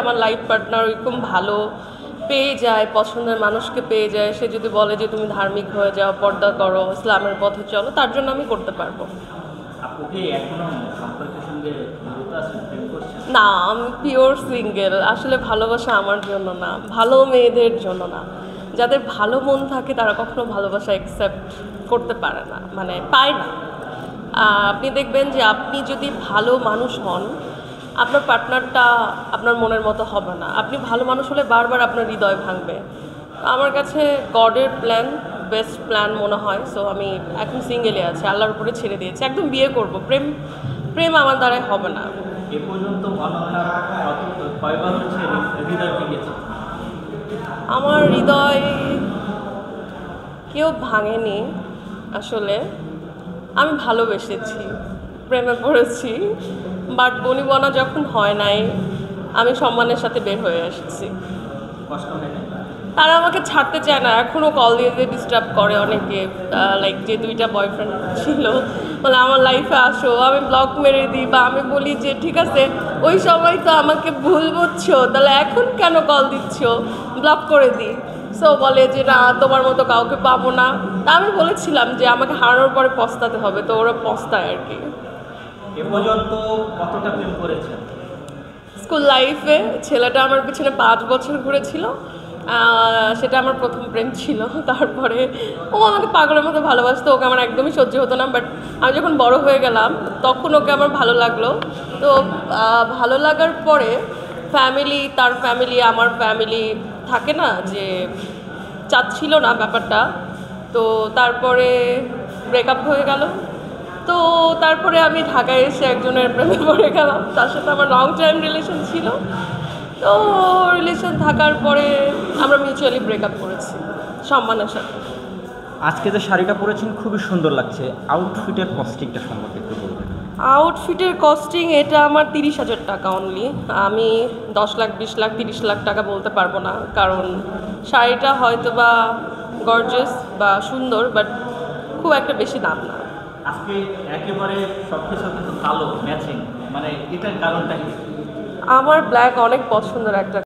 আমার life partner ওইরকম ভালো পেয়ে যায়, পছন্দের মানুষকে পেয়ে যায়, সে যদি বলে যে তুমি ধার্মিক হয়ে যাও, পর্দা করো, ইসলামের পথে চলো, তার জন্য আমি করতে পারবো। না, আমি পিওর সিঙ্গেল। আসলে ভালোবাসা আমার জন্য না, ভালো মেয়েদের জন্য না। যাদের ভালো মন থাকে তারা কখনো ভালোবাসা অ্যাকসেপ্ট করতে পারে না, মানে পায় না। আপনি দেখবেন যে আপনি যদি ভালো মানুষ হন, আপনার পার্টনারটা আপনার মনের মতো হবে না। আপনি ভালো মানুষ হলে বারবার আপনার হৃদয় ভাঙবে। আমার কাছে গডের প্ল্যান বেস্ট প্ল্যান মনে হয়। সো আমি এখন সিঙ্গেলে আছি, আল্লাহর উপরে ছেড়ে দিয়েছি। একদম বিয়ে করব, প্রেম প্রেম আমার দ্বারাই হবে না। এ পর্যন্ত কয়বার হচ্ছে হৃদয় ভেঙেছে? আমার হৃদয় কেউ ভাঙেনি আসলে। আমি ভালোবেসেছি, প্রেমে পড়েছি, বাট বনিবনা যখন হয় নাই, আমি সম্মানের সাথে বের হয়ে এসেছি। কষ্ট হয় না? তারা আমাকে ছাড়তে চায় না, এখনও কল দিয়ে দিয়ে ডিস্টার্ব করে অনেকে। লাইক যে 2টা বয়ফ্রেন্ড ছিল, বলে আমার লাইফে আসো, আমি ব্লক মেরে দিই, বা আমি বলি যে ঠিক আছে ওই সময় তো আমাকে ভুল বুঝছো, তাহলে এখন কেন কল দিচ্ছ, ব্লক করে দিই। সো বলে যে না, তোমার মতো কাউকে পাবো না। তা আমি বলেছিলাম যে আমাকে হারানোর পরে পস্তাতে হবে, তো ওরা পস্তায় আর কি। এ পর্যন্ত কতটা প্রেম করেছেন? স্কুল লাইফে ছেলেটা আমার পিছনে 5 বছর ঘুরেছিল, সেটা আমার প্রথম প্রেম ছিল। তারপরে ও আমাকে পাগলের মতো ভালোবাসতো, ওকে আমার একদমই সহ্য হতো না। বাট আমি যখন বড় হয়ে গেলাম তখন ওকে আমার ভালো লাগলো। তো ভালো লাগার পরে ফ্যামিলি, তার ফ্যামিলি, আমার ফ্যামিলি, থাকে না যে চাচ্ছিল না ব্যাপারটা। তো তারপরে ব্রেকআপ হয়ে গেল। তো তারপরে আমি ঢাকায় এসে একজনের প্রেমে পড়ে গেলাম, তার সাথে আমার লং টাইম রিলেশন ছিল। তো রিলেশন থাকার পরে আমরা মিউচুয়ালি ব্রেকআপ করেছি সম্মানের সাথে। আজকে যে শাড়িটা পরেছেন খুবই সুন্দর লাগছে, আউটফিটের কস্টিংটা সম্পর্কে একটু বলবেন? আউটফিটের কস্টিং এটা আমার 30,000 টাকা অনলি। আমি 10 লাখ, 20 লাখ, 30 লাখ টাকা বলতে পারবো না, কারণ শাড়িটা হয়তো বা গর্জিয়াস বা সুন্দর, বাট খুব একটা বেশি দাম না। আজকে একেবারে সব কিছু কিন্তু কালো ম্যাচিং, মানে এটার কারণটা কি? আমার ব্ল্যাক অনেক পছন্দের একটা